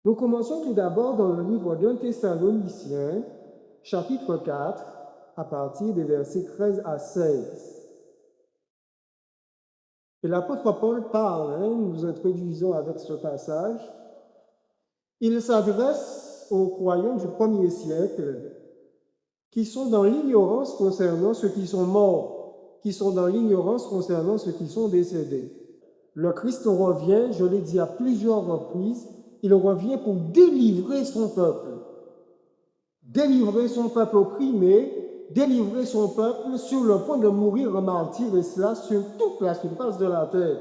Nous commençons tout d'abord dans le livre d'un Thessaloniciens, chapitre 4, à partir des versets 13 à 16. Et l'apôtre Paul parle, nous introduisons avec ce passage. Il s'adresse aux croyants du premier siècle qui sont dans l'ignorance concernant ceux qui sont morts, qui sont dans l'ignorance concernant ceux qui sont décédés. Le Christ revient, je l'ai dit à plusieurs reprises, il revient pour délivrer son peuple. Délivrer son peuple opprimé, délivrer son peuple sur le point de mourir en martyr, et cela sur toute la surface de la terre.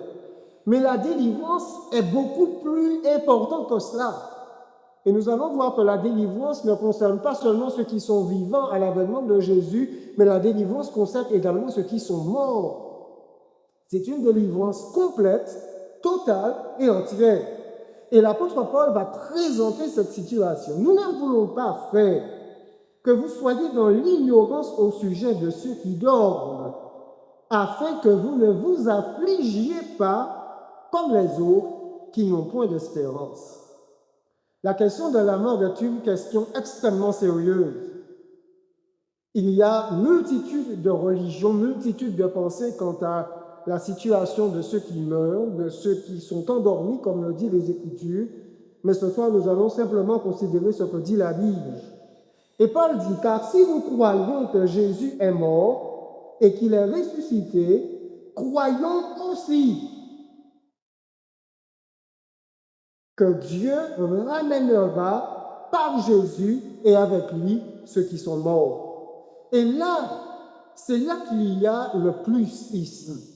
Mais la délivrance est beaucoup plus importante que cela. Et nous allons voir que la délivrance ne concerne pas seulement ceux qui sont vivants à l'avènement de Jésus, mais la délivrance concerne également ceux qui sont morts. C'est une délivrance complète, totale et entière. Et l'apôtre Paul va présenter cette situation. Nous ne voulons pas, frères, que vous soyez dans l'ignorance au sujet de ceux qui dorment, afin que vous ne vous affligiez pas comme les autres qui n'ont point d'espérance. La question de la mort est une question extrêmement sérieuse. Il y a multitude de religions, multitude de pensées quant à la situation de ceux qui meurent, de ceux qui sont endormis, comme le dit les Écritures. Mais ce soir, nous allons simplement considérer ce que dit la Bible. Et Paul dit, car si nous croyons que Jésus est mort et qu'il est ressuscité, croyons aussi que Dieu ramènera par Jésus et avec lui ceux qui sont morts. Et là, c'est là qu'il y a le plus ici.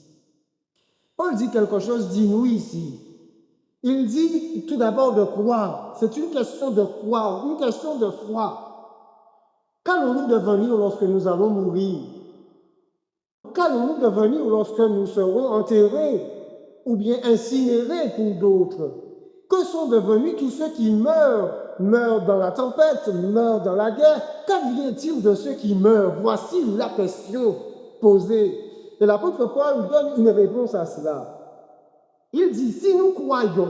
Paul dit quelque chose d'inouï ici. Il dit tout d'abord de croire. C'est une question de croire, une question de foi. Qu'allons-nous devenir lorsque nous allons mourir? Qu'allons-nous devenir lorsque nous serons enterrés ou bien incinérés pour d'autres? Que sont devenus tous ceux qui meurent? Meurent dans la tempête, meurent dans la guerre. Qu'advient-il de ceux qui meurent? Voici la question posée. Et l'apôtre Paul donne une réponse à cela. Il dit, si nous croyons,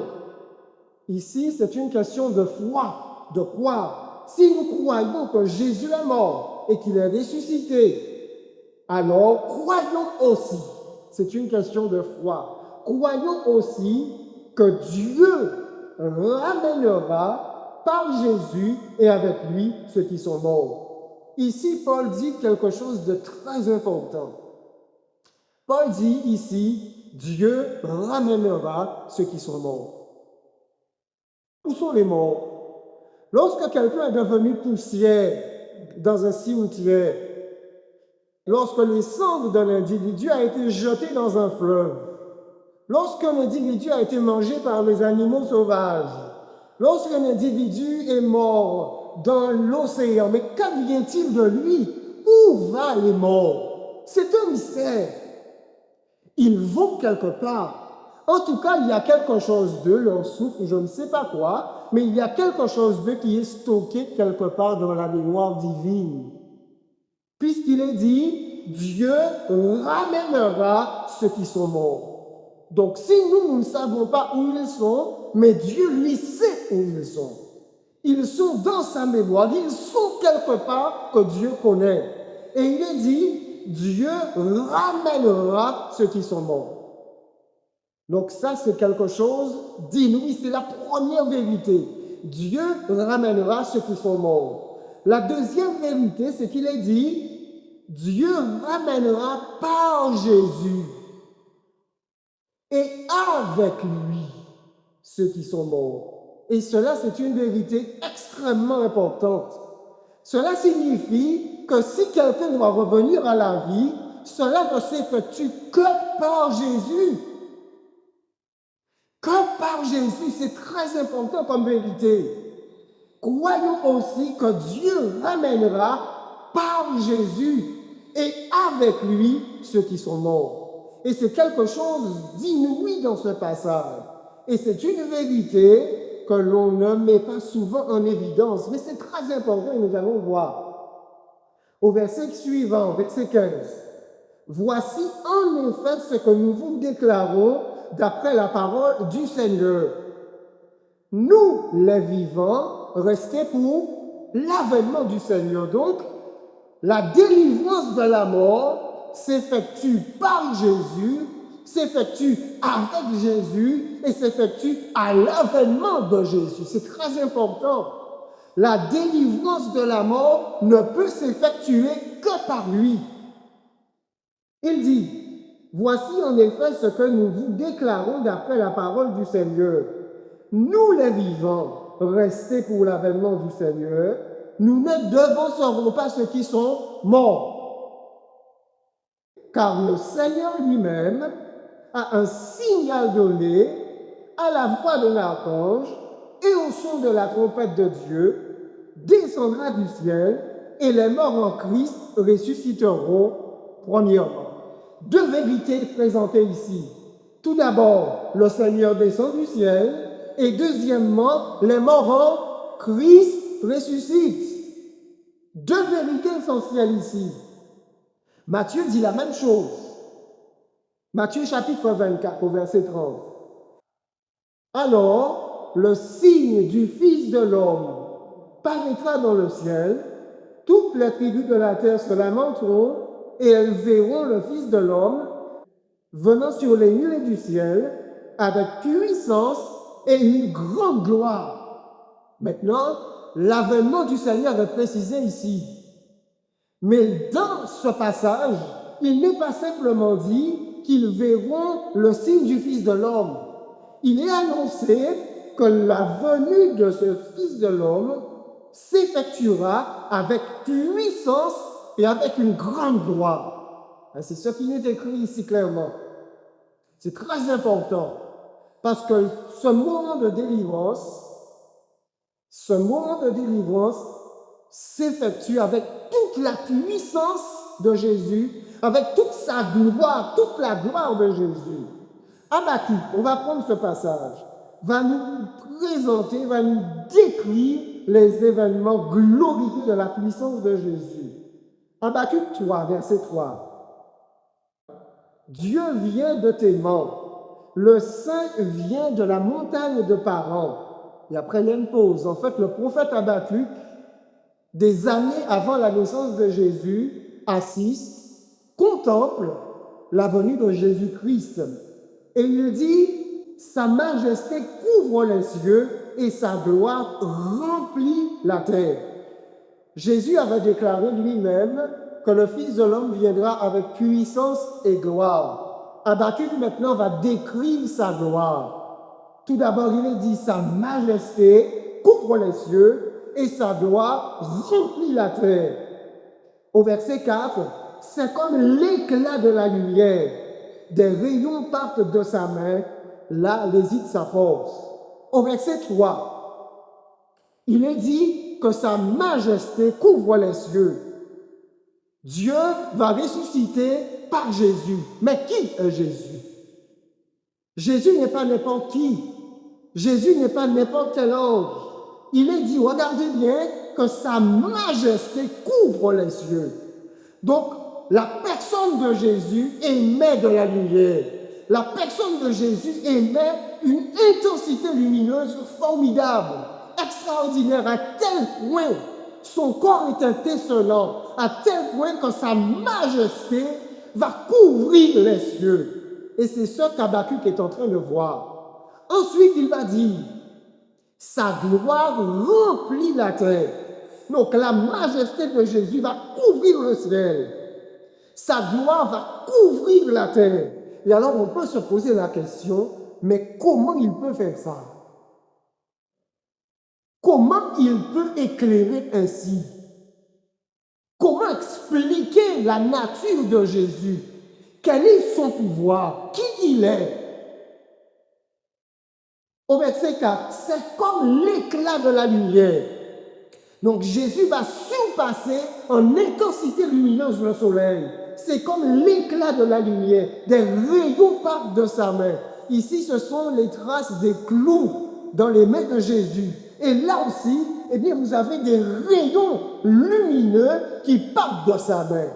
ici c'est une question de foi, de croire. Si nous croyons que Jésus est mort et qu'il est ressuscité, alors croyons aussi, c'est une question de foi, croyons aussi que Dieu ramènera par Jésus et avec lui ceux qui sont morts. Ici, Paul dit quelque chose de très important. Paul dit ici, Dieu ramènera ceux qui sont morts. Où sont les morts? Lorsque quelqu'un est devenu poussière dans un cimetière, lorsque les cendres d'un individu a été jeté dans un fleuve, lorsqu'un individu a été mangé par les animaux sauvages, lorsqu'un individu est mort dans l'océan, mais qu'advient-il de lui? Où va les morts? C'est un mystère. Ils vont quelque part. En tout cas, il y a quelque chose d'eux, leur souffle, je ne sais pas quoi, mais il y a quelque chose d'eux qui est stocké quelque part dans la mémoire divine. Puisqu'il est dit, Dieu ramènera ceux qui sont morts. Donc, si nous ne savons pas où ils sont, mais Dieu, lui, sait où ils sont. Ils sont dans sa mémoire, ils sont quelque part que Dieu connaît. Et il est dit, Dieu ramènera ceux qui sont morts. Donc ça, c'est quelque chose d'inouï, c'est la première vérité. Dieu ramènera ceux qui sont morts. La deuxième vérité, c'est qu'il est dit, Dieu ramènera par Jésus et avec lui ceux qui sont morts. Et cela, c'est une vérité extrêmement importante. Cela signifie que si quelqu'un doit revenir à la vie, cela ne s'effectue que par Jésus. Que par Jésus, c'est très important comme vérité. Croyons aussi que Dieu ramènera par Jésus et avec lui ceux qui sont morts. Et c'est quelque chose d'inouï dans ce passage. Et c'est une vérité que l'on ne met pas souvent en évidence, mais c'est très important et nous allons voir. Au verset suivant, verset 15. Voici en effet ce que nous vous déclarons d'après la parole du Seigneur. nous, les vivants, restés pour l'avènement du Seigneur. Donc, la délivrance de la mort s'effectue par Jésus, s'effectue avec Jésus et s'effectue à l'avènement de Jésus. C'est très important. La délivrance de la mort ne peut s'effectuer que par lui. Il dit, voici en effet ce que nous vous déclarons d'après la parole du Seigneur. Nous les vivants, restés pour l'avènement du Seigneur, nous ne devancerons pas ceux qui sont morts. Car le Seigneur lui-même a un signal donné à la voix de l'archange et au son de la trompette de Dieu, descendra du ciel et les morts en Christ ressusciteront premièrement. Deux vérités présentées ici. Tout d'abord, le Seigneur descend du ciel et deuxièmement, les morts en Christ ressuscitent. Deux vérités essentielles ici. Matthieu dit la même chose. Matthieu chapitre 24 au verset 30. Alors, le signe du Fils de l'homme paraîtra dans le ciel, toutes les tribus de la terre se lamenteront et elles verront le Fils de l'homme venant sur les nuées du ciel avec puissance et une grande gloire. Maintenant, l'avènement du Seigneur est précisé ici. Mais dans ce passage, il n'est pas simplement dit qu'ils verront le signe du Fils de l'homme. Il est annoncé que la venue de ce Fils de l'homme s'effectuera avec puissance et avec une grande gloire. C'est ce qui est écrit ici clairement. C'est très important parce que ce moment de délivrance s'effectue avec toute la puissance de Jésus, avec toute sa gloire, toute la gloire de Jésus. Habakkuk, on va prendre ce passage, va nous présenter, va nous décrire les événements glorieux de la puissance de Jésus. Habakkuk 3, verset 3. Dieu vient de Théman, le Saint vient de la montagne de Paran. Et après, il y a une pause. En fait, le prophète Habakkuk, des années avant la naissance de Jésus, assiste, contemple la venue de Jésus-Christ. Et il dit, sa majesté couvre les cieux et sa gloire remplit la terre. Jésus avait déclaré lui-même que le Fils de l'homme viendra avec puissance et gloire. Habakkuk maintenant va décrire sa gloire. Tout d'abord, il est dit, sa majesté couvre les cieux et sa gloire remplit la terre. Au verset 4, c'est comme l'éclat de la lumière. Des rayons partent de sa main, là hésite sa force. Au verset 3, il est dit que sa majesté couvre les cieux. Dieu va ressusciter par Jésus. Mais qui est Jésus? Jésus n'est pas n'importe qui. Jésus n'est pas n'importe quel ange. Il est dit, regardez bien, que sa majesté couvre les cieux. Donc, la personne de Jésus émet de la lumière. La personne de Jésus émet une intensité lumineuse formidable, extraordinaire, à tel point, son corps est étincelant, à tel point que sa majesté va couvrir les cieux. Et c'est ce qu'Habakkuk est en train de voir. Ensuite, il va dire, sa gloire remplit la terre. Donc, la majesté de Jésus va couvrir le ciel. Sa gloire va couvrir la terre. Et alors, on peut se poser la question, mais comment il peut faire ça? Comment il peut éclairer ainsi? Comment expliquer la nature de Jésus? Quel est son pouvoir? Qui il est? Au verset 4, c'est comme l'éclat de la lumière. Donc Jésus va surpasser en intensité lumineuse le soleil. C'est comme l'éclat de la lumière. Des rayons partent de sa main. Ici, ce sont les traces des clous dans les mains de Jésus. Et là aussi, eh bien, vous avez des rayons lumineux qui partent de sa main.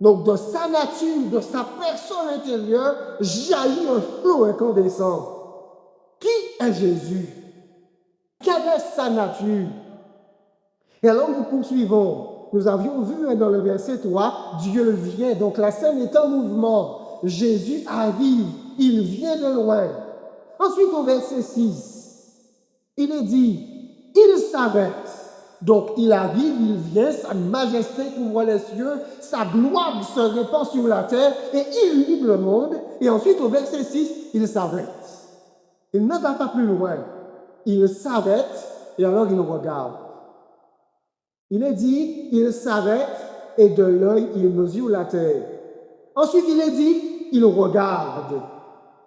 Donc, de sa nature, de sa personne intérieure, jaillit un flot incandescent. Qui est Jésus? quelle est sa nature? Et alors nous poursuivons. Nous avions vu dans le verset 3, Dieu vient. Donc la scène est en mouvement. Jésus arrive, il vient de loin. Ensuite au verset 6, il est dit, il s'arrête. Donc il arrive, il vient, sa majesté couvre les cieux, sa gloire se répand sur la terre et illumine le monde. Et ensuite au verset 6, il s'arrête. Il ne va pas plus loin. Il s'arrête et alors il regarde. Il est dit, il s'arrête et de l'œil, il mesure la terre. Ensuite, il est dit, il regarde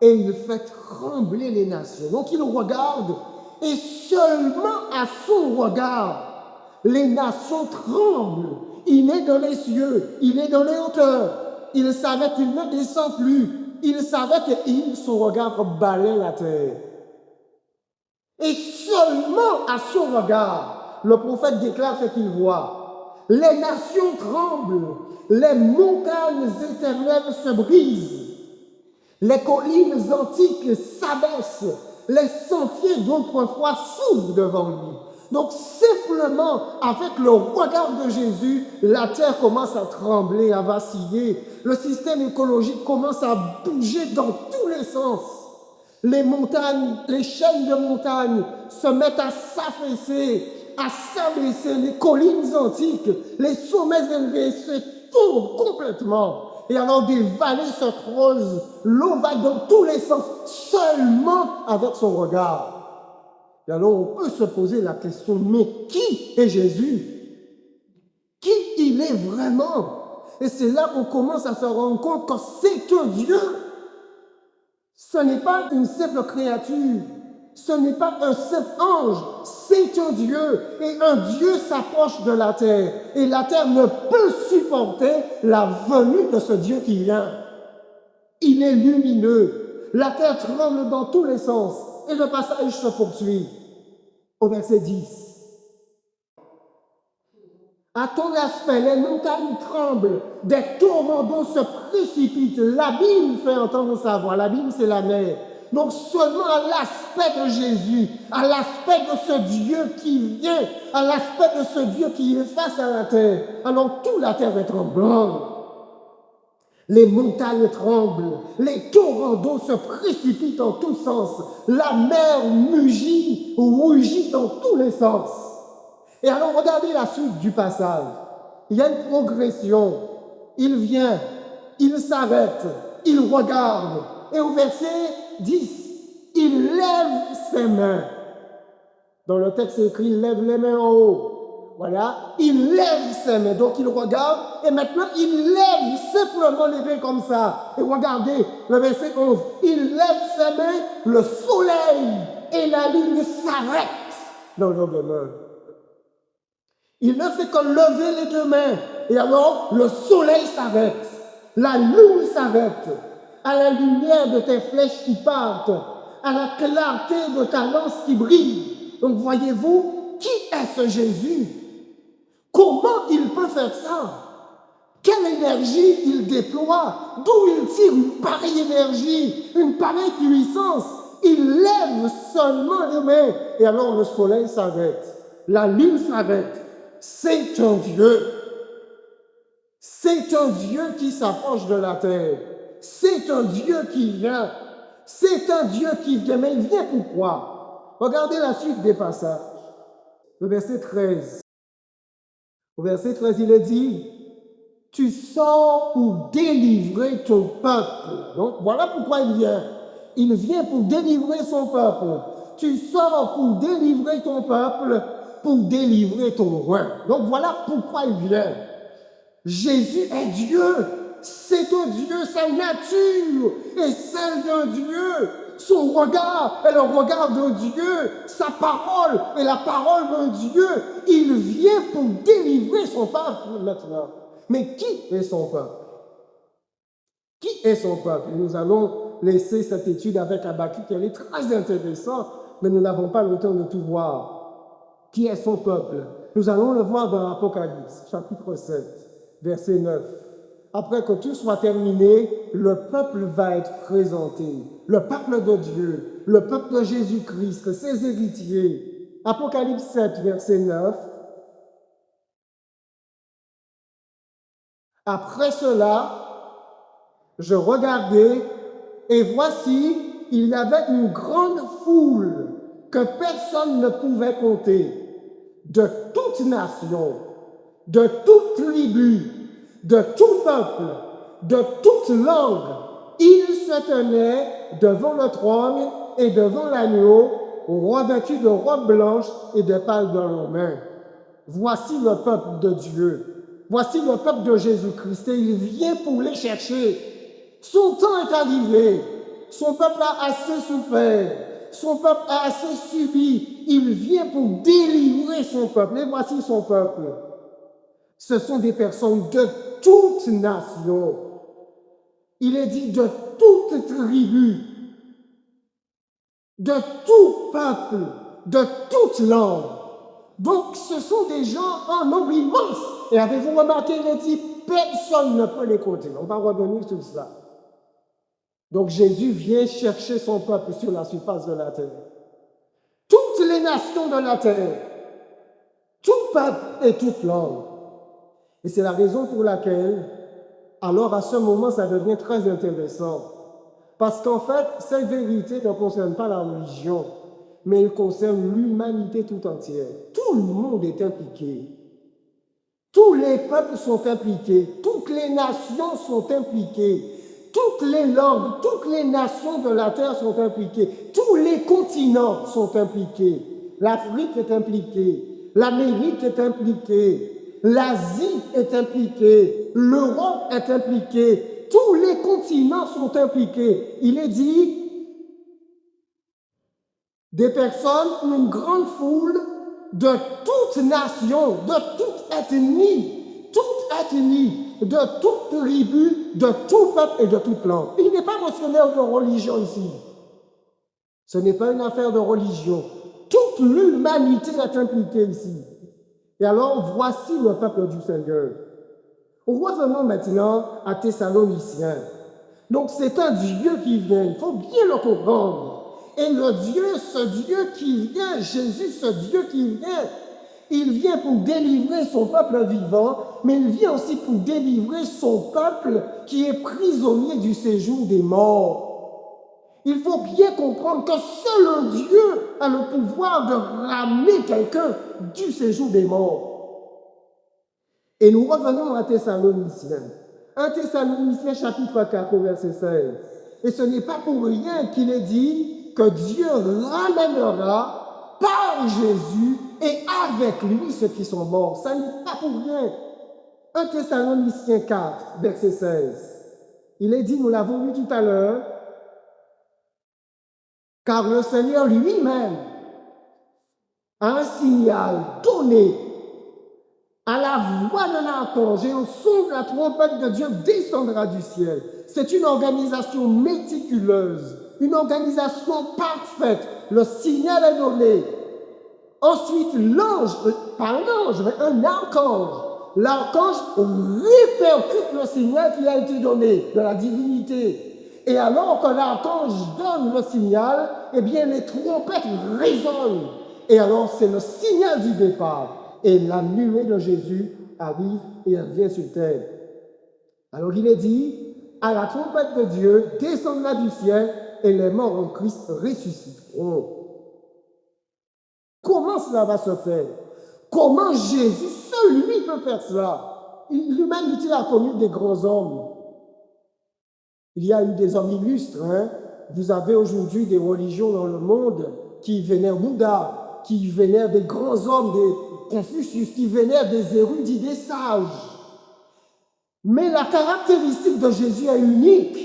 et il fait trembler les nations. Donc, il regarde et seulement à son regard, les nations tremblent. Il est dans les cieux, il est dans les hauteurs. Il s'arrête, il ne descend plus. Il s'arrête et son regard balaie la terre. Et seulement à son regard, le prophète déclare ce qu'il voit. Les nations tremblent, les montagnes éternelles se brisent, les collines antiques s'abaissent, les sentiers d'autrefois s'ouvrent devant lui. Donc simplement avec le regard de Jésus, la terre commence à trembler, à vaciller. Le système écologique commence à bouger dans tous les sens. Les montagnes, les chaînes de montagnes se mettent à s'affaisser, à s'abaisser. Les collines antiques, les sommets élevés s'effondrent complètement. Et alors des vallées se creusent, l'eau va dans tous les sens, seulement avec son regard. Et alors on peut se poser la question, mais qui est Jésus? Qui il est vraiment? Et c'est là qu'on commence à se rendre compte que c'est un Dieu. Ce n'est pas une simple créature, ce n'est pas un simple ange, c'est un Dieu. Et un Dieu s'approche de la terre. Et la terre ne peut supporter la venue de ce Dieu qui vient. Il est lumineux. La terre tremble dans tous les sens. Et le passage se poursuit au verset 10. À ton aspect, les montagnes tremblent, des torrents d'eau se précipitent, l'abîme fait entendre sa voix. L'abîme, c'est la mer. Donc seulement à l'aspect de Jésus, à l'aspect de ce Dieu qui vient, à l'aspect de ce Dieu qui est face à la terre, alors toute la terre est tremblante. Les montagnes tremblent, les torrents d'eau se précipitent en tous sens, la mer mugit, rugit dans tous les sens. Et alors, regardez la suite du passage. Il y a une progression. Il vient, il s'arrête, il regarde. Et au verset 10, il lève ses mains. Dans le texte, c'est écrit, il lève les mains en haut. Voilà, il lève ses mains. Donc, il regarde et maintenant, il lève simplement les mains comme ça. Et regardez, le verset 11, il lève ses mains, le soleil et la lune s'arrêtent dans leur demeure. Il ne fait que lever les deux mains. Et alors, le soleil s'arrête. La lune s'arrête. À la lumière de tes flèches qui partent. À la clarté de ta lance qui brille. Donc, voyez-vous, qui est ce Jésus? Comment il peut faire ça? Quelle énergie il déploie? D'où il tire une pareille énergie, une pareille puissance? Il lève seulement les mains. Et alors, le soleil s'arrête. La lune s'arrête. C'est un Dieu. C'est un Dieu qui s'approche de la terre. C'est un Dieu qui vient. C'est un Dieu qui vient. Mais il vient pourquoi? Regardez la suite des passages. Le verset 13. Au verset 13, il est dit, tu sors pour délivrer ton peuple. Donc voilà pourquoi il vient. Il vient pour délivrer son peuple. Tu sors pour délivrer ton peuple, pour délivrer ton roi. Donc voilà pourquoi il vient. Jésus est Dieu. C'est un Dieu, sa nature est celle d'un Dieu. Son regard est le regard d'un Dieu. Sa parole est la parole d'un Dieu. Il vient pour délivrer son peuple maintenant. Mais qui est son peuple? Qui est son peuple? Et nous allons laisser cette étude avec Habakkuk. Elle est très intéressante, mais nous n'avons pas le temps de tout voir. Qui est son peuple? Nous allons le voir dans l'Apocalypse, chapitre 7, verset 9. Après que tout soit terminé, le peuple va être présenté. Le peuple de Dieu, le peuple de Jésus-Christ, ses héritiers. Apocalypse 7, verset 9. Après cela, je regardai, et voici, il y avait une grande foule que personne ne pouvait compter, de toute nation, de toute tribu, de tout peuple, de toute langue. Ils se tenaient devant le trône et devant l'agneau, revêtus de robes blanches et de palmes dans leurs mains. Voici le peuple de Dieu. Voici le peuple de Jésus-Christ et il vient pour les chercher. Son temps est arrivé. Son peuple a assez souffert. Son peuple a assez subi. Il vient pour délivrer son peuple. Et voici son peuple. Ce sont des personnes de toutes nations. Il est dit de toutes tribus, de tout peuple, de toute langue. Donc, ce sont des gens en nombre immense. Et avez-vous remarqué, il est dit, personne ne peut les compter. On va revenir sur cela. Donc, Jésus vient chercher son peuple sur la surface de la terre. Toutes les nations de la terre, tout peuple et toute langue. Et c'est la raison pour laquelle, alors à ce moment, ça devient très intéressant. Parce qu'en fait, cette vérité ne concerne pas la religion, mais elle concerne l'humanité tout entière. Tout le monde est impliqué. Tous les peuples sont impliqués. Toutes les nations sont impliquées. Toutes les langues, toutes les nations de la terre sont impliquées. Tous les continents sont impliqués. L'Afrique est impliquée. L'Amérique est impliquée. L'Asie est impliquée. L'Europe est impliquée. Tous les continents sont impliqués. Il est dit, des personnes, une grande foule de toute nation, de toute ethnie, de toute tribu, de tout peuple et de toute langue. Il n'est pas mentionné de religion ici. Ce n'est pas une affaire de religion. Toute l'humanité est impliquée ici. Et alors, voici le peuple du Seigneur. Revenons maintenant à Thessaloniciens. Donc, c'est un Dieu qui vient. Il faut bien le comprendre. Et le Dieu, ce Dieu qui vient, Jésus, ce Dieu qui vient, il vient pour délivrer son peuple vivant, mais il vient aussi pour délivrer son peuple qui est prisonnier du séjour des morts. Il faut bien comprendre que seul un Dieu a le pouvoir de ramener quelqu'un du séjour des morts. Et nous revenons à Thessaloniciens. 1 Thessaloniciens chapitre 4, verset 16. Et ce n'est pas pour rien qu'il est dit que Dieu ramènera par Jésus et avec lui ceux qui sont morts. Ça n'est pas pour rien. 1 Thessaloniciens 4, verset 16. Il est dit, nous l'avons vu tout à l'heure, car le Seigneur lui-même a un signal donné à la voix d'un archange et au son de la trompette de Dieu descendra du ciel. C'est une organisation méticuleuse, une organisation parfaite. Le signal est donné. Ensuite, l'ange, pas un ange, mais un archange. L'archange répercute le signal qui a été donné de la divinité. Et alors que l'archange donne le signal, eh bien les trompettes résonnent. Et alors c'est le signal du départ. Et la nuée de Jésus arrive et elle vient sur terre. Alors il est dit, à la trompette de Dieu, descendra du ciel et les morts en Christ ressusciteront. Comment cela va se faire? Comment Jésus, seul lui, peut faire cela? L'humanité a connu des grands hommes. Il y a eu des hommes illustres. Vous avez aujourd'hui des religions dans le monde qui vénèrent Bouddha, qui vénèrent des grands hommes, des Confucius, qui vénèrent des érudits, des sages. Mais la caractéristique de Jésus est unique.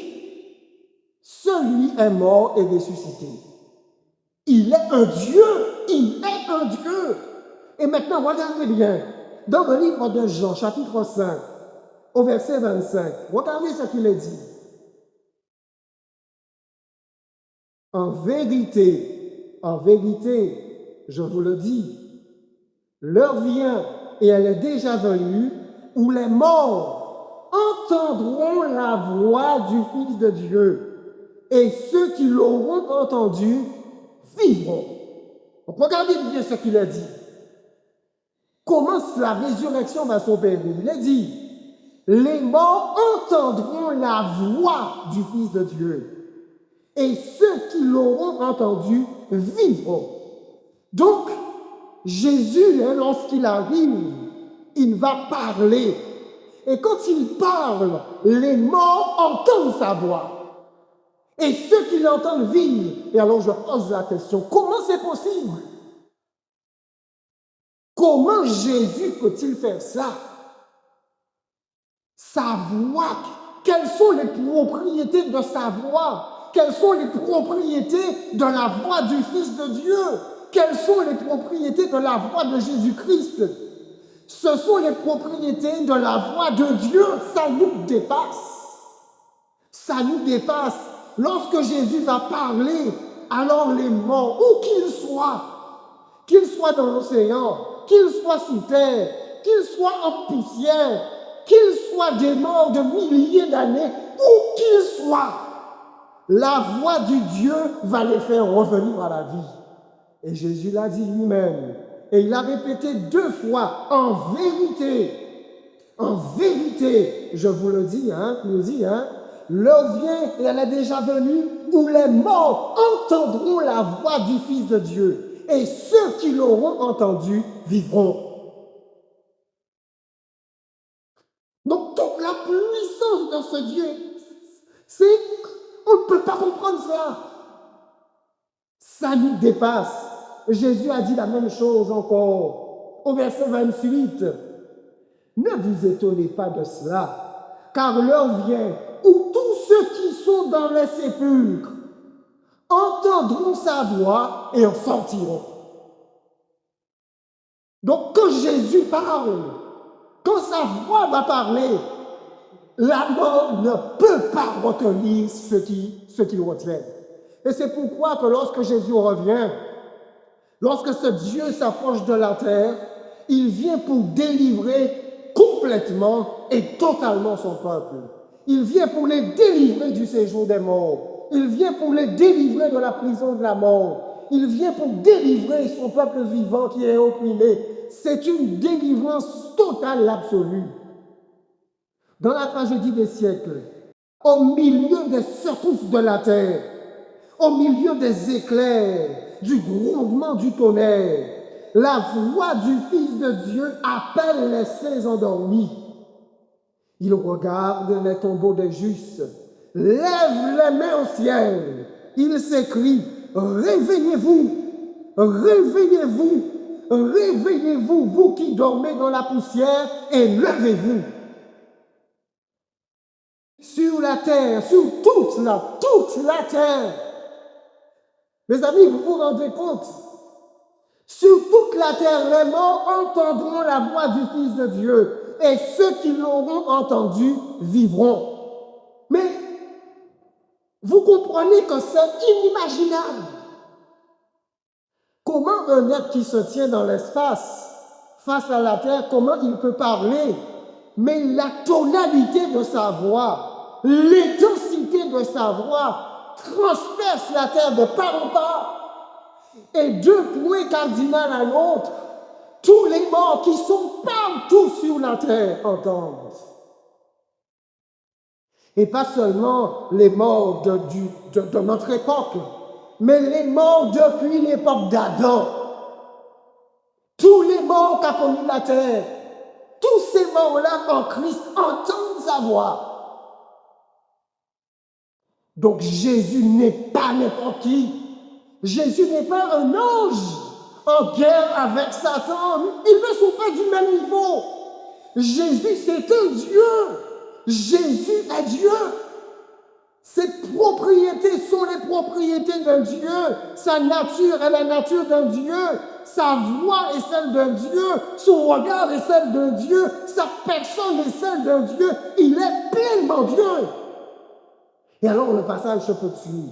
Celui est mort et ressuscité. Il est un Dieu. Il est un Dieu. Et maintenant, regardez bien. Dans le livre de Jean, chapitre 5, au verset 25, regardez ce qu'il est dit. En vérité, je vous le dis, l'heure vient, et elle est déjà venue, où les morts entendront la voix du Fils de Dieu, et ceux qui l'auront entendu vivront. Regardez bien ce qu'il a dit. Comment la résurrection va s'opérer? Il a dit, les morts entendront la voix du Fils de Dieu, et ceux qui l'auront entendu vivront. Donc, Jésus, lorsqu'il arrive, il va parler. Et quand il parle, les morts entendent sa voix. Et ceux qui l'entendent vivent. Et alors je pose la question, comment c'est possible? Comment Jésus peut-il faire ça? Sa voix, quelles sont les propriétés de sa voix? Quelles sont les propriétés de la voix du Fils de Dieu? Quelles sont les propriétés de la voix de Jésus-Christ? Ce sont les propriétés de la voix de Dieu. Ça nous dépasse. Ça nous dépasse. Lorsque Jésus va parler, alors les morts, où qu'ils soient dans l'océan, qu'ils soient sous terre, qu'ils soient en poussière, qu'ils soient des morts de milliers d'années, où qu'ils soient, la voix du Dieu va les faire revenir à la vie. Et Jésus l'a dit lui-même. Et il a répété 2 fois, en vérité, je vous le dis, l'heure vient et elle est déjà venue où les morts entendront la voix du Fils de Dieu et ceux qui l'auront entendu vivront. Donc toute la puissance de ce Dieu, on ne peut pas comprendre ça. Ça nous dépasse. Jésus a dit la même chose encore au verset 28. Ne vous étonnez pas de cela, car l'heure vient où tous ceux qui sont dans les sépulcres entendront sa voix et en sortiront. Donc quand Jésus parle, quand sa voix va parler, la mort ne peut pas retenir ce qu'il retient. Et c'est pourquoi que lorsque Jésus revient, lorsque ce Dieu s'approche de la terre, il vient pour délivrer complètement et totalement son peuple. Il vient pour les délivrer du séjour des morts. Il vient pour les délivrer de la prison de la mort. Il vient pour délivrer son peuple vivant qui est opprimé. C'est une délivrance totale et absolue. Dans la tragédie des siècles, au milieu des secousses de la terre, au milieu des éclairs, du grondement du tonnerre, la voix du Fils de Dieu appelle les saints endormis. Il regarde les tombeaux des justes, lève les mains au ciel. Il s'écrie, réveillez-vous, réveillez-vous, réveillez-vous, vous qui dormez dans la poussière, et levez-vous. Sur la terre, sur toute la terre. Mes amis, vous vous rendez compte? Sur toute la terre, les morts entendront la voix du Fils de Dieu, et ceux qui l'auront entendu vivront. Mais vous comprenez que c'est inimaginable. Comment un être qui se tient dans l'espace, face à la terre, comment il peut parler? Mais la tonalité de sa voix, l'intensité de sa voix transperce la terre de part en part. Et d'un point cardinal à l'autre, tous les morts qui sont partout sur la terre entendent. Et pas seulement les morts de notre époque, mais les morts depuis l'époque d'Adam. Tous les morts qu'a connu la terre, tous ces morts-là en Christ entendent sa voix. Donc Jésus n'est pas n'importe qui. Jésus n'est pas un ange en guerre avec Satan. Ils ne sont pas du même niveau. Jésus, c'est un Dieu. Jésus est Dieu. Ses propriétés sont les propriétés d'un Dieu. Sa nature est la nature d'un Dieu. Sa voix est celle d'un Dieu. Son regard est celle d'un Dieu. Sa personne est celle d'un Dieu. Il est pleinement Dieu. Et alors le passage se poursuit.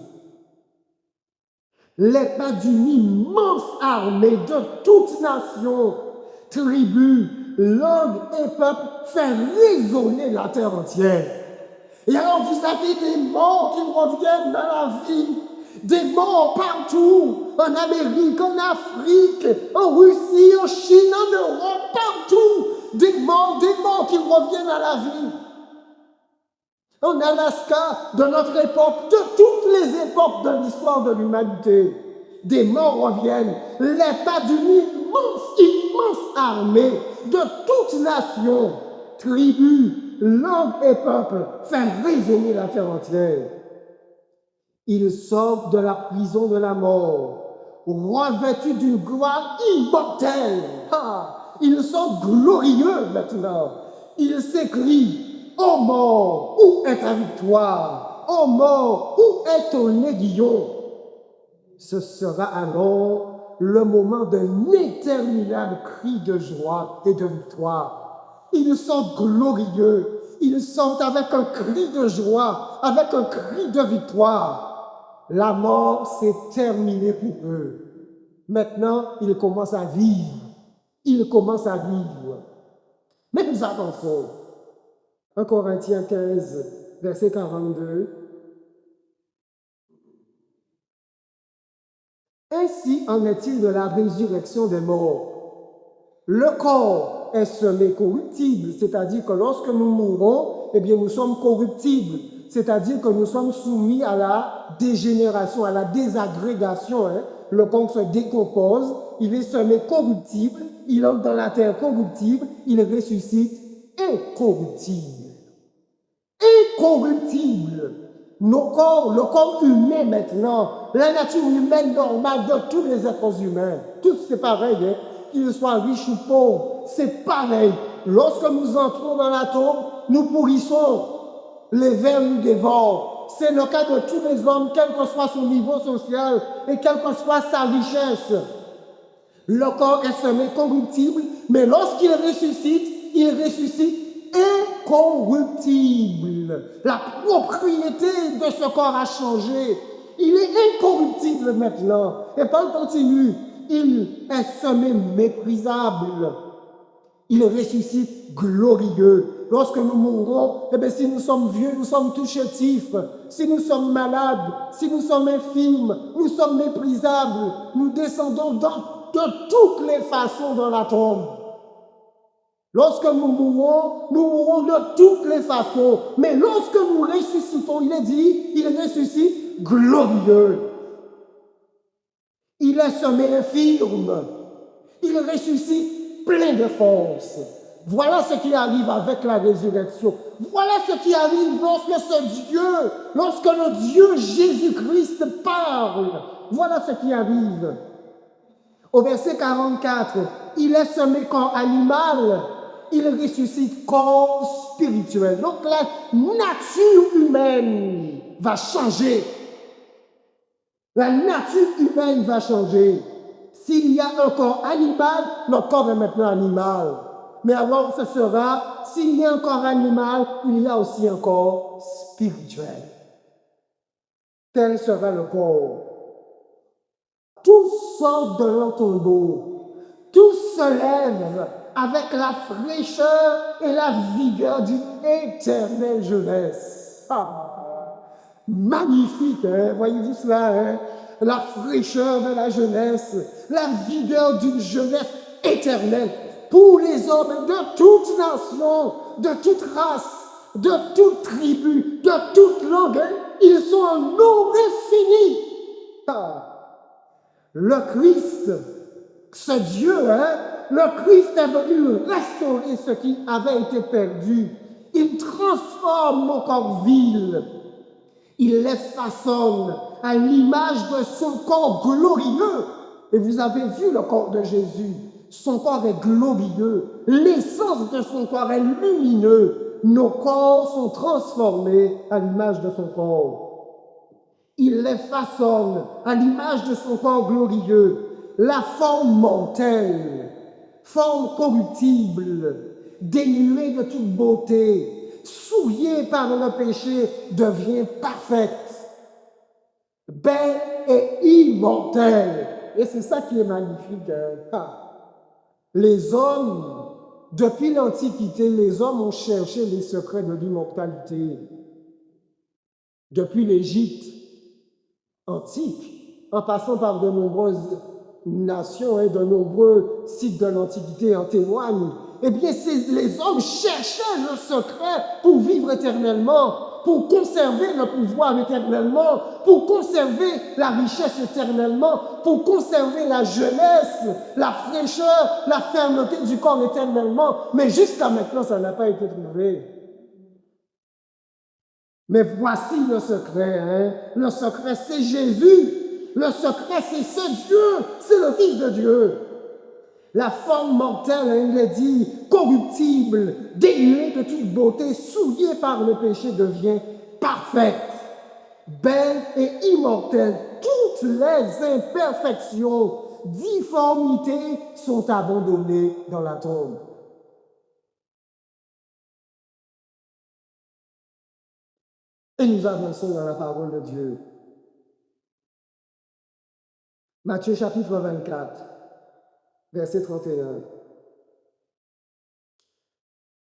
Les pas d'une immense armée de toutes nations, tribus, langues et peuples fait résonner la terre entière. Et alors vous avez des morts qui reviennent dans la vie. Des morts partout, en Amérique, en Afrique, en Russie, en Chine, en Europe, partout. Des morts qui reviennent à la vie. En Alaska, de notre époque, de toutes les époques de l'histoire de l'humanité, des morts reviennent. Les pas d'une immense armée de toutes nations, tribus, langues et peuples, faire résonner la terre entière. Ils sortent de la prison de la mort, revêtus d'une gloire immortelle. Ils sont glorieux maintenant. Ils s'écrient: ô mort, où est ta victoire? Ô mort, où est ton aiguillon? Ce sera alors le moment d'un interminable cri de joie et de victoire. Ils sont glorieux. Ils sont avec un cri de joie, avec un cri de victoire. La mort s'est terminée pour eux. Maintenant, ils commencent à vivre. Ils commencent à vivre. Mais nous avançons. 1 Corinthiens 15, verset 42. Ainsi en est-il de la résurrection des morts. Le corps est semé corruptible, c'est-à-dire que lorsque nous mourons, eh bien nous sommes corruptibles, c'est-à-dire que nous sommes soumis à la dégénération, à la désagrégation. Le corps se décompose, il est semé corruptible, il entre dans la terre corruptible, il ressuscite incorruptible. Incorruptible. Nos corps, le corps humain maintenant, la nature humaine normale de tous les êtres humains, tous c'est pareil, qu'ils soient riches ou pauvres, c'est pareil. Lorsque nous entrons dans la tombe, nous pourrissons, les vers nous dévorent. C'est le cas de tous les hommes, quel que soit son niveau social et quelle que soit sa richesse. Le corps est semé corruptible, mais lorsqu'il ressuscite, il ressuscite incorruptible. La propriété de ce corps a changé. Il est incorruptible maintenant. Et Paul continue. Il est semé méprisable. Il ressuscite glorieux. Lorsque nous mourrons, eh bien, si nous sommes vieux, nous sommes tout chétifs. Si nous sommes malades, si nous sommes infirmes, nous sommes méprisables. Nous descendons de toutes les façons dans la tombe. Lorsque nous mourrons de toutes les façons. Mais lorsque nous ressuscitons, il est dit, il ressuscite glorieux. Il est semé infirme. Il ressuscite plein de force. Voilà ce qui arrive avec la résurrection. Voilà ce qui arrive lorsque le Dieu Jésus-Christ parle. Voilà ce qui arrive. Au verset 44, il est semé corps animal, il ressuscite corps spirituel. Donc la nature humaine va changer. La nature humaine va changer. S'il y a un corps animal, notre corps est maintenant animal. Mais alors ce sera, s'il y a un corps animal, il y a aussi un corps spirituel. Tel sera le corps. Tout sort de leur tombeau. Tout se lève avec la fraîcheur et la vigueur d'une éternelle jeunesse. Magnifique, hein? Voyez-vous cela, hein? La fraîcheur de la jeunesse, la vigueur d'une jeunesse éternelle pour les hommes de toute nation, de toute race, de toute tribu, de toute langue. Ils sont en nombre infini. Le Christ, ce Dieu, le Christ est venu restaurer ce qui avait été perdu. Il transforme nos corps vils. Il les façonne à l'image de son corps glorieux. Et vous avez vu le corps de Jésus. Son corps est glorieux. L'essence de son corps est lumineux. Nos corps sont transformés à l'image de son corps. Il les façonne à l'image de son corps glorieux. La forme mortelle, forme corruptible, dénuée de toute beauté, souillée par le péché, devient parfaite, belle et immortelle. Et c'est ça qui est magnifique. Les hommes, depuis l'Antiquité, les hommes ont cherché les secrets de l'immortalité. Depuis l'Égypte, antique, en passant par de nombreuses nations et de nombreux sites de l'Antiquité en témoignent, eh bien, les hommes cherchaient le secret pour vivre éternellement, pour conserver le pouvoir éternellement, pour conserver la richesse éternellement, pour conserver la jeunesse, la fraîcheur, la fermeté du corps éternellement. Mais jusqu'à maintenant, ça n'a pas été trouvé. Mais voici le secret. Hein? Le secret, c'est Jésus. Le secret, c'est ce Dieu. C'est le Fils de Dieu. La forme mortelle, hein, il est dit, corruptible, dénuée de toute beauté, souillée par le péché, devient parfaite, belle et immortelle. Toutes les imperfections, difformités sont abandonnées dans la tombe. Et nous avançons dans la parole de Dieu. Matthieu chapitre 24, verset 31.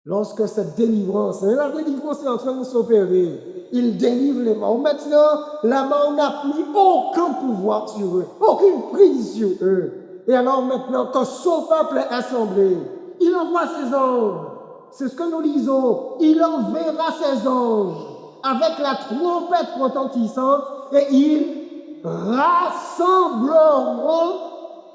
Lorsque cette délivrance, la délivrance est en train de s'opérer, il délivre les morts. Maintenant, la mort n'a plus aucun pouvoir sur eux, aucune prise sur eux. Et alors maintenant, quand son peuple est assemblé, il envoie ses anges. C'est ce que nous lisons. Il enverra ses anges avec la trompette retentissante et ils rassembleront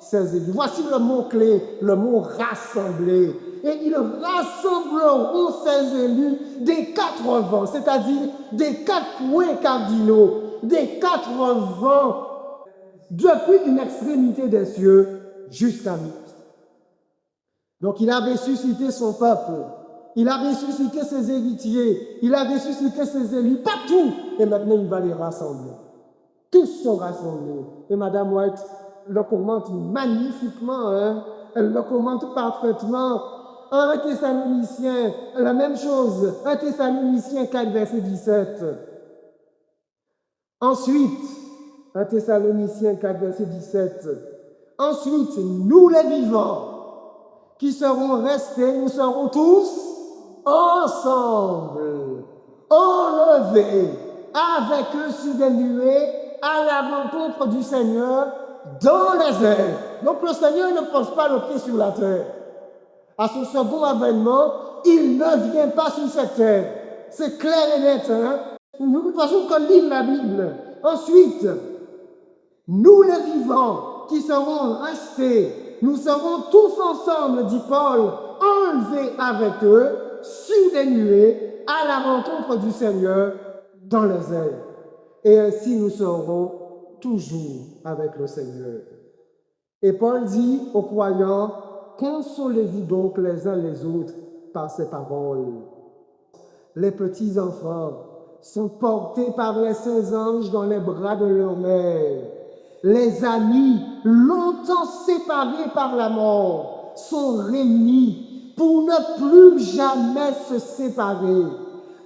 ses élus. Voici le mot-clé, le mot rassembler. Et ils rassembleront ses élus des 4 vents, c'est-à-dire des 4 points cardinaux, des 4 vents, depuis une extrémité des cieux jusqu'à nous. Donc il a ressuscité son peuple, il a ressuscité ses héritiers, il a ressuscité ses élus partout, et maintenant il va les rassembler. Tous sont rassemblés. Et Madame White le commente magnifiquement, hein? Elle le commente parfaitement. 1 Thessaloniciens, la même chose, 1 Thessaloniciens 4, verset 17. Ensuite, 1 Thessaloniciens 4, verset 17. Ensuite, nous les vivants, qui serons restés, nous serons tous ensemble, enlevés avec eux sur des nuées à la rencontre du Seigneur dans les airs. Donc le Seigneur ne pose pas le pied sur la terre. À son second avènement, il ne vient pas sur cette terre. C'est clair et net. Hein? Nous ne faisons que lire la Bible. Ensuite, nous les vivants qui serons restés, nous serons tous ensemble, dit Paul, enlevés avec eux sur des nuées à la rencontre du Seigneur dans les airs. Et ainsi nous serons toujours avec le Seigneur. Et Paul dit aux croyants, consolez-vous donc les uns les autres par ces paroles. Les petits enfants sont portés par les saints anges dans les bras de leur mère. Les amis, longtemps séparés par la mort, sont réunis pour ne plus jamais se séparer.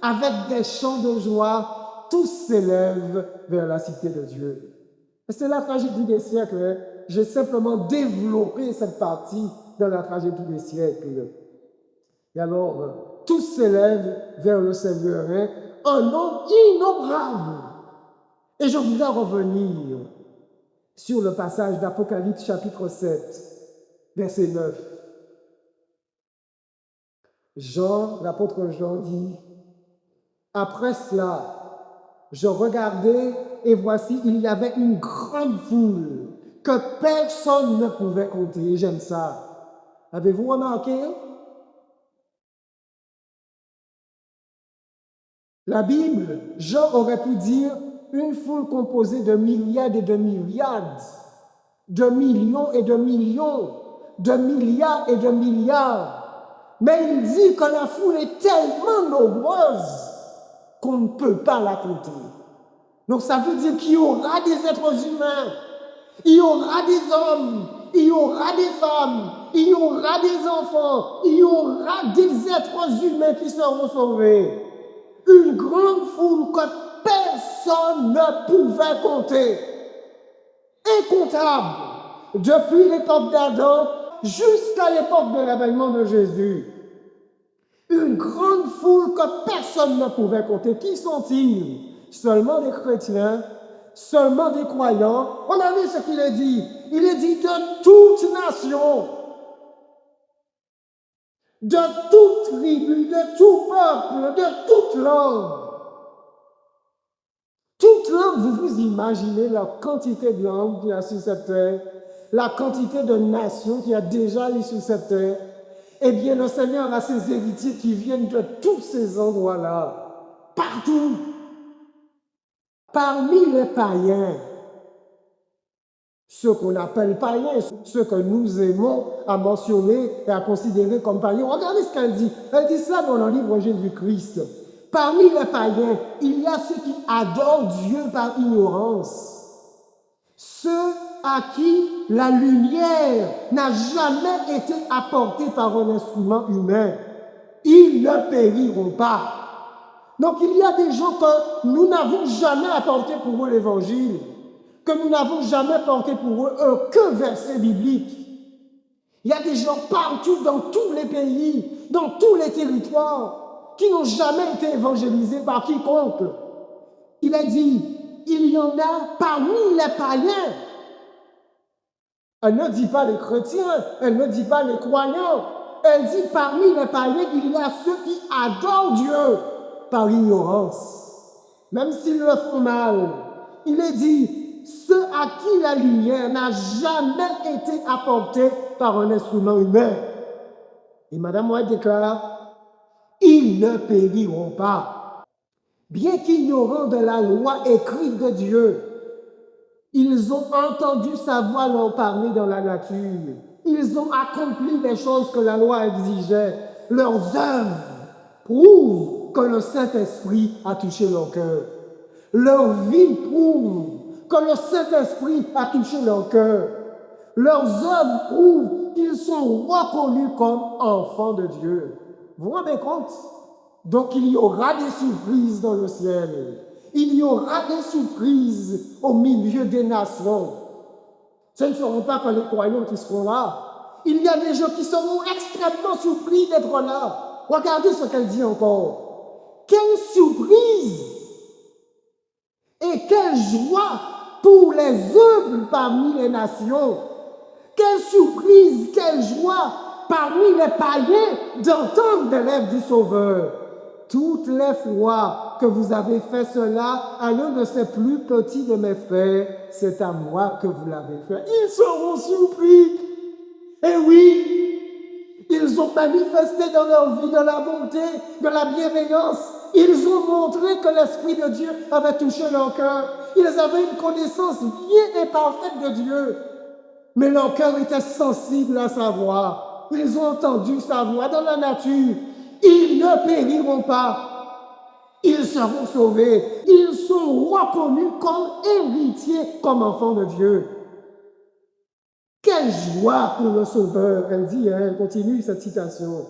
Avec des chants de joie, tous s'élèvent vers la cité de Dieu. Et c'est la tragédie des siècles. Hein? J'ai simplement développé cette partie dans la tragédie des siècles. Et alors, tous s'élèvent vers le Seigneur, hein? Un nombre innombrable. Et je voudrais revenir sur le passage d'Apocalypse chapitre 7, verset 9. Jean, l'apôtre Jean dit, « Après cela, je regardais et voici, il y avait une grande foule que personne ne pouvait compter. » J'aime ça. Avez-vous remarqué? La Bible, Jean aurait pu dire une foule composée de milliards et de milliards, de millions et de millions, de milliards et de milliards. Mais il dit que la foule est tellement nombreuse qu'on ne peut pas la compter. Donc ça veut dire qu'il y aura des êtres humains, il y aura des hommes, il y aura des femmes, il y aura des enfants, il y aura des êtres humains qui seront sauvés. Une grande foule que personne ne pouvait compter. Incontable. Depuis l'époque d'Adam jusqu'à l'époque de l'avènement de Jésus. Une grande foule que personne ne pouvait compter. Qui sont-ils? Seulement des chrétiens? seulement des croyants. On a vu ce qu'il est dit. Il est dit de toute nation, de toute tribu, de tout peuple, de toute langue. Toute langue, vous vous imaginez la quantité de langues qu'il y a sur cette terre, la quantité de nations qu'il y a déjà sur cette terre. Eh bien, le Seigneur a ses héritiers qui viennent de tous ces endroits-là, partout. Parmi les païens, ceux qu'on appelle païens, ceux que nous aimons à mentionner et à considérer comme païens. Regardez ce qu'elle dit. Elle dit cela dans le livre Jésus-Christ. Parmi les païens, il y a ceux qui adorent Dieu par ignorance. Ceux à qui la lumière n'a jamais été apportée par un instrument humain. Ils ne périront pas. Donc il y a des gens que nous n'avons jamais apporté pour eux l'évangile, que nous n'avons jamais porté pour eux aucun verset biblique. Il y a des gens partout dans tous les pays, dans tous les territoires, qui n'ont jamais été évangélisés par quiconque. Il a dit, il y en a parmi les païens. Elle ne dit pas les chrétiens, elle ne dit pas les croyants. Elle dit parmi les païens, il y a ceux qui adorent Dieu par ignorance, même s'ils le font mal. Il est dit, ceux à qui la lumière n'a jamais été apportée par un instrument humain. Et Madame White déclare, ils ne périront pas. Bien qu'ignorant de la loi écrite de Dieu, ils ont entendu sa voix leur parler dans la nature. Ils ont accompli les choses que la loi exigeait. Leurs œuvres prouvent que le Saint-Esprit a touché leur cœur. Leur vie prouve que le Saint-Esprit a touché leur cœur. Leurs œuvres prouvent qu'ils sont reconnus comme enfants de Dieu. Vous vous rendez compte? Donc il y aura des surprises dans le ciel. Il y aura des surprises au milieu des nations. Ce ne seront pas que les croyants qui seront là. Il y a des gens qui seront extrêmement surpris d'être là. Regardez ce qu'elle dit encore. Quelle surprise et quelle joie pour les humbles parmi les nations. Quelle surprise, quelle joie parmi les païens d'entendre des lèvres du Sauveur. Toutes les fois que vous avez fait cela à l'un de ces plus petits de mes frères, c'est à moi que vous l'avez fait. Ils seront surpris. Et oui, ils ont manifesté dans leur vie de la bonté, de la bienveillance. Ils ont montré que l'Esprit de Dieu avait touché leur cœur. Ils avaient une connaissance bien et parfaite de Dieu. Mais leur cœur était sensible à sa voix. Ils ont entendu sa voix dans la nature. Ils ne périront pas. Ils seront sauvés. Ils sont reconnus comme héritiers, comme enfants de Dieu. Quelle joie pour le Sauveur. Elle dit, elle continue cette citation.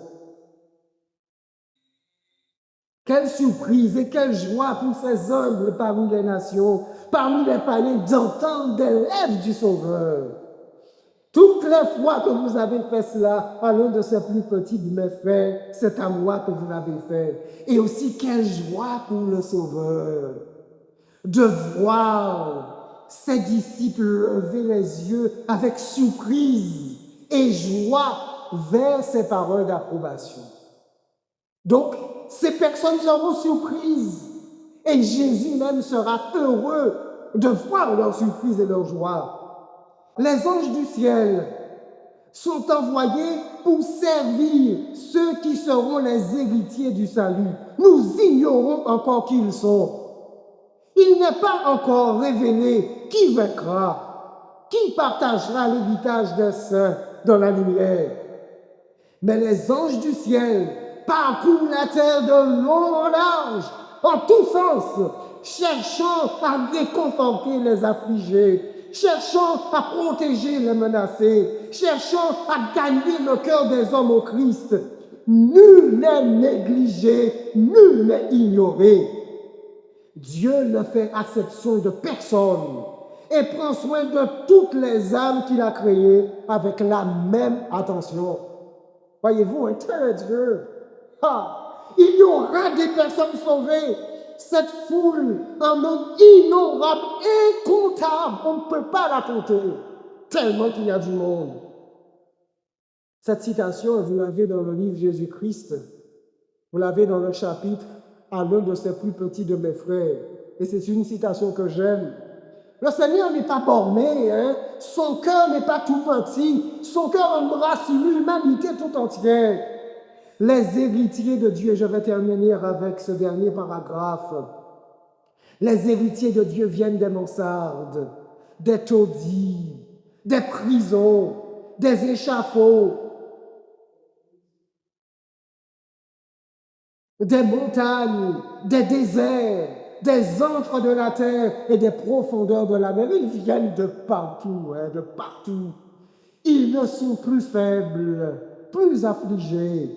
Quelle surprise et quelle joie pour ces humbles parmi les nations, parmi les païens, d'entendre des lèvres du Sauveur. Toutes les fois que vous avez fait cela à l'un de ces plus petits de mes frères, c'est à moi que vous l'avez fait. Et aussi, quelle joie pour le Sauveur de voir ses disciples lever les yeux avec surprise et joie vers ses paroles d'approbation. Donc, ces personnes seront surprises et Jésus même sera heureux de voir leur surprise et leur joie. Les anges du ciel sont envoyés pour servir ceux qui seront les héritiers du salut. Nous ignorons encore qui ils sont. Il n'est pas encore révélé qui vaincra, qui partagera l'héritage des saints dans la lumière. Mais les anges du ciel parcourent la terre de long en large, en tous sens, cherchant à réconforter les affligés, cherchant à protéger les menacés, cherchant à gagner le cœur des hommes au Christ. Nul n'est négligé, nul n'est ignoré. Dieu ne fait exception de personne et prend soin de toutes les âmes qu'il a créées avec la même attention. Voyez-vous, un tel Dieu. Il y aura des personnes sauvées. cette foule, un nombre innombrable, incontable, on ne peut pas la compter, tellement qu'il y a du monde. Cette citation, vous l'avez dans le livre Jésus-Christ, vous l'avez dans le chapitre à l'un de ses plus petits de mes frères, et c'est une citation que j'aime. Le Seigneur n'est pas borné, hein? Son cœur n'est pas tout petit, son cœur embrasse l'humanité tout entière. Les héritiers de Dieu, je vais terminer avec ce dernier paragraphe. Les héritiers de Dieu viennent des mansardes, des taudis, des prisons, des échafauds, des montagnes, des déserts, des antres de la terre et des profondeurs de la mer. Ils viennent de partout, hein, de partout. Ils ne sont plus faibles, plus affligés,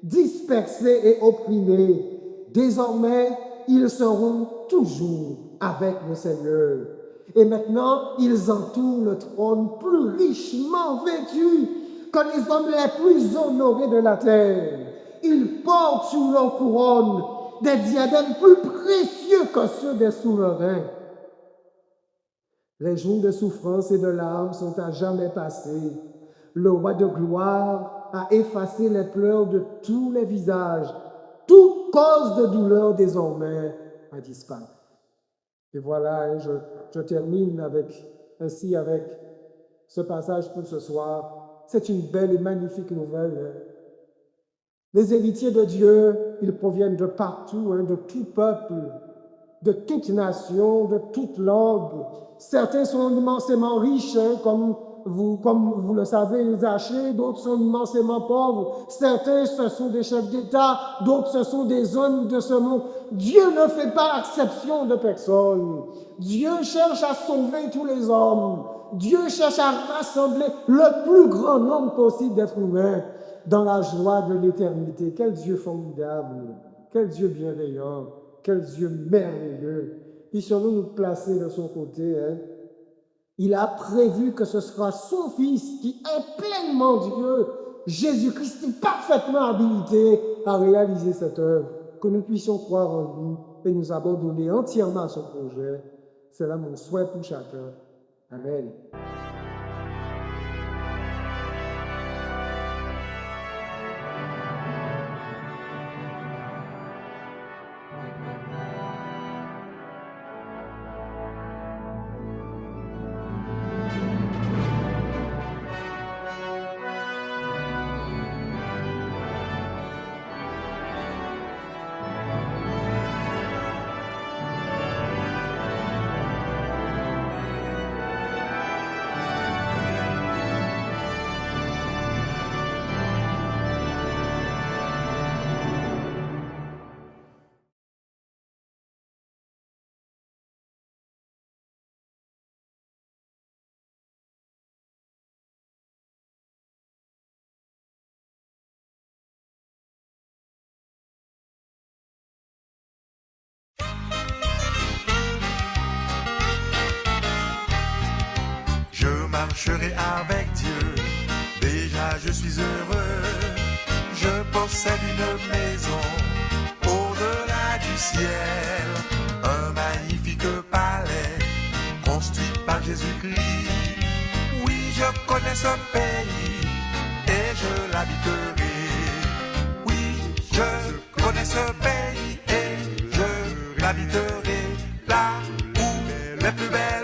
dispersés et opprimés. Désormais, ils seront toujours avec le Seigneur. Et maintenant, ils entourent le trône plus richement vêtus que les hommes les plus honorés de la terre. Ils portent sous leur couronne des diadèmes plus précieux que ceux des souverains. Les jours de souffrance et de larmes sont à jamais passés. Le roi de gloire a effacé les pleurs de tous les visages. Toute cause de douleur désormais a disparu. Et voilà, je termine ainsi avec ce passage pour ce soir. C'est une belle et magnifique nouvelle. Les héritiers de Dieu, ils proviennent de partout, de tout peuple, de toute nation, de toute langue. Certains sont immensément riches, comme vous le savez, les Zachée, d'autres sont immensément pauvres. Certains, ce sont des chefs d'État, d'autres, ce sont des hommes de ce monde. Dieu ne fait pas exception de personne. Dieu cherche à sauver tous les hommes. Dieu cherche à rassembler le plus grand nombre possible d'êtres humains dans la joie de l'éternité. Quel Dieu formidable, quel Dieu bienveillant, quel Dieu merveilleux. Puissions-nous nous placer de son côté. Il a prévu que ce sera son Fils qui est pleinement Dieu, Jésus-Christ, parfaitement habilité à réaliser cette œuvre. Que nous puissions croire en lui et nous abandonner entièrement à son projet. C'est là mon souhait pour chacun. Amen. Je marcherai avec Dieu, déjà je suis heureux. Je possède une maison au-delà du ciel, un magnifique palais construit par Jésus-Christ. Oui, je connais ce pays et je l'habiterai. Oui, je connais ce pays et je l'habiterai, là où les plus belles